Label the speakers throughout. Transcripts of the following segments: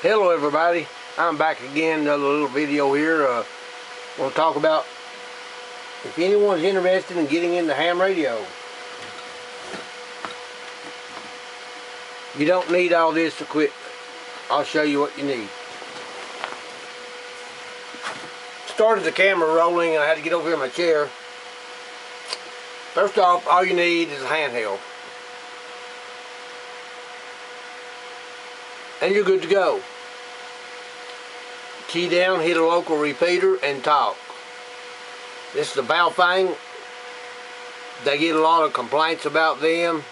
Speaker 1: Hello everybody, I'm back again, another little video here. I want to talk about if anyone's interested in getting into ham radio. You don't need all this equipment. I'll show you what you need. Started the camera rolling and I had to get over here in my chair. First off, all you need is a handheld. And you're good to go. Key down, hit a local repeater, and talk. This is the Baofeng. They get a lot of complaints about them,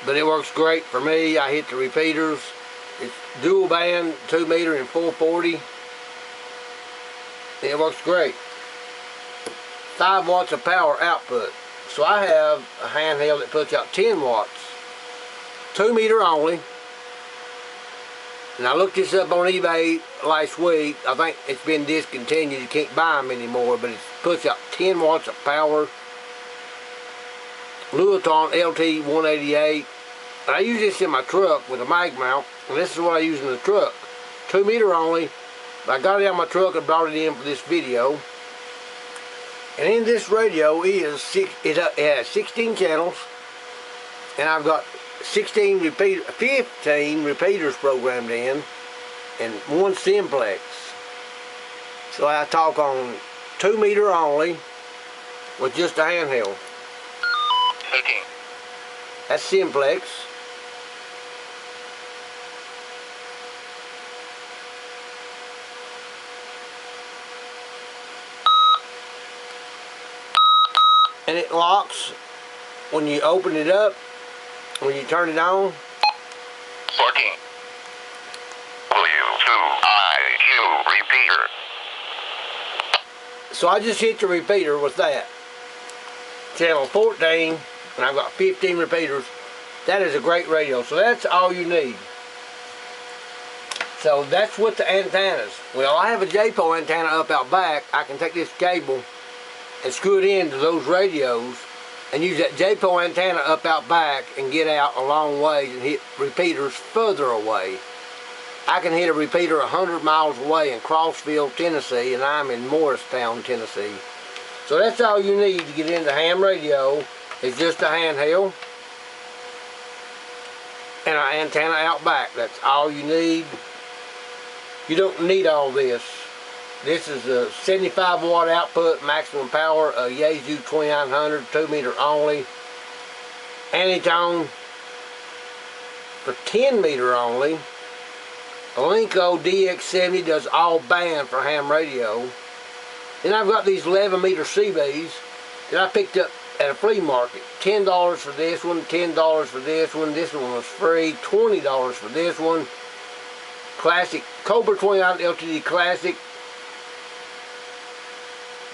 Speaker 1: but it works great for me. I hit the repeaters. It's dual band, 2 meter and 440. It works great. 5 watts of power output. So I have a handheld that puts out 10 watts. 2 meter only. And I looked this up on eBay last week. I think it's been discontinued. You can't buy them anymore, but it puts out 10 watts of power. Lewiton LT188. And I use this in my truck with a mag mount. And this is what I use in the truck. 2 meter only. I got it out of my truck and brought it in for this video. And in this radio it has 16 channels. And I've got 15 repeaters programmed in, and 1 simplex. So I talk on 2 meter only with just a handheld.
Speaker 2: 18.
Speaker 1: That's simplex. And it locks when you open it up. When you turn it on.
Speaker 2: 14. W2IQ repeater.
Speaker 1: So I just hit the repeater with that. Channel 14, and I've got 15 repeaters. That is a great radio. So that's all you need. So that's with the antennas. Well, I have a JPO antenna up out back. I can take this cable and screw it into those radios and use that JPO antenna up out back and get out a long ways and hit repeaters further away. I can hit a repeater 100 miles away in Crossville, Tennessee, and I'm in Morristown, Tennessee. So that's all you need to get into ham radio. It's just a handheld and an antenna out back. That's all you need. You don't need all this. This is a 75 watt output, maximum power, a Yaesu 2900, 2 meter only. Anytone for 10 meter only. Alinco DX70 does all band for ham radio. Then I've got these 11 meter CBs that I picked up at a flea market. $10 for this one, $10 for this one. This one was free, $20 for this one. Classic Cobra 29 LTD Classic.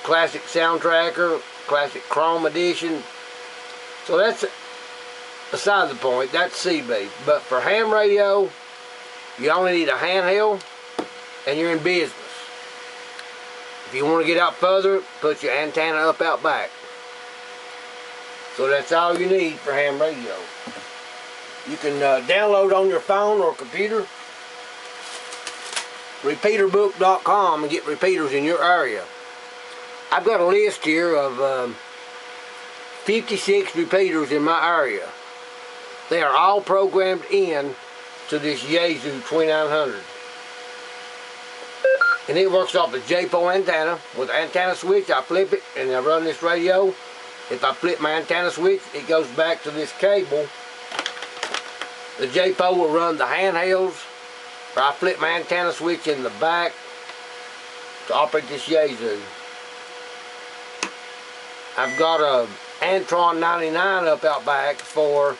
Speaker 1: Classic Sound Tracker, Classic Chrome Edition. So that's beside the point. That's CB. But for ham radio, you only need a handheld and you're in business. If you want to get out further, put your antenna up out back. So that's all you need for ham radio. You can download on your phone or computer repeaterbook.com and get repeaters in your area. I've got a list here of 56 repeaters in my area. They are all programmed in to this Yaesu 2900. And it works off the JPO antenna. With the antenna switch, I flip it and I run this radio. If I flip my antenna switch, it goes back to this cable. The JPO will run the handhelds, or I flip my antenna switch in the back to operate this Yaesu. I've got a Antron 99 up out back for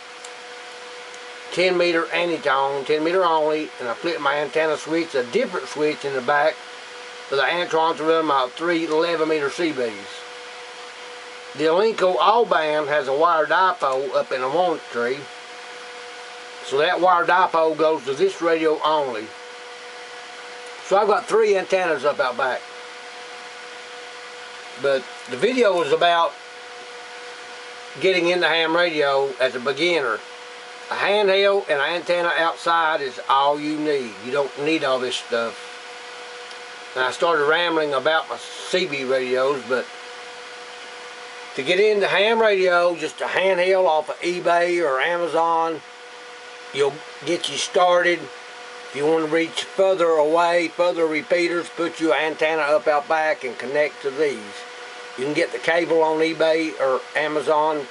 Speaker 1: 10 meter Anytone, 10 meter only, and I flip my antenna switch, a different switch in the back for the Antron to run my 3 11 meter CBs. The Alinco All Band has a wire dipole up in a walnut tree, so that wire dipole goes to this radio only. So I've got 3 antennas up out back. But the video is about getting into ham radio as a beginner. A handheld and an antenna outside is all you need. You don't need all this stuff. And I started rambling about my CB radios, but to get into ham radio, just a handheld off of eBay or Amazon, you'll get you started. If you want to reach further away, further repeaters, put your antenna up out back and connect to these. You can get the cable on eBay or Amazon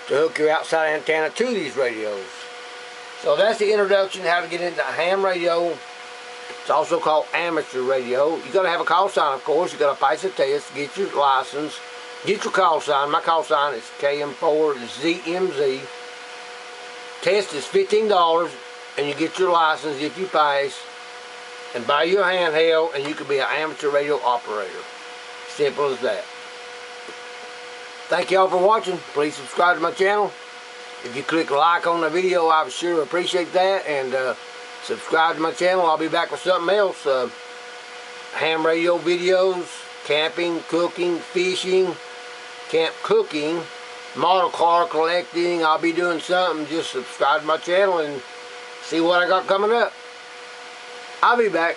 Speaker 1: to hook your outside antenna to these radios. So that's the introduction to how to get into a ham radio. It's also called amateur radio. You got to have a call sign, of course. You got to pass a test, get your license, get your call sign. My call sign is KM4ZMZ. Test is $15, and you get your license if you pass, and buy your handheld, and you can be an amateur radio operator. Simple as that. Thank y'all for watching. Please subscribe to my channel. If you click like on the video, I would sure appreciate that. And subscribe to my channel. I'll be back with something else. Ham radio videos, camping, cooking, fishing, camp cooking, model car collecting. I'll be doing something. Just subscribe to my channel and see what I got coming up. I'll be back.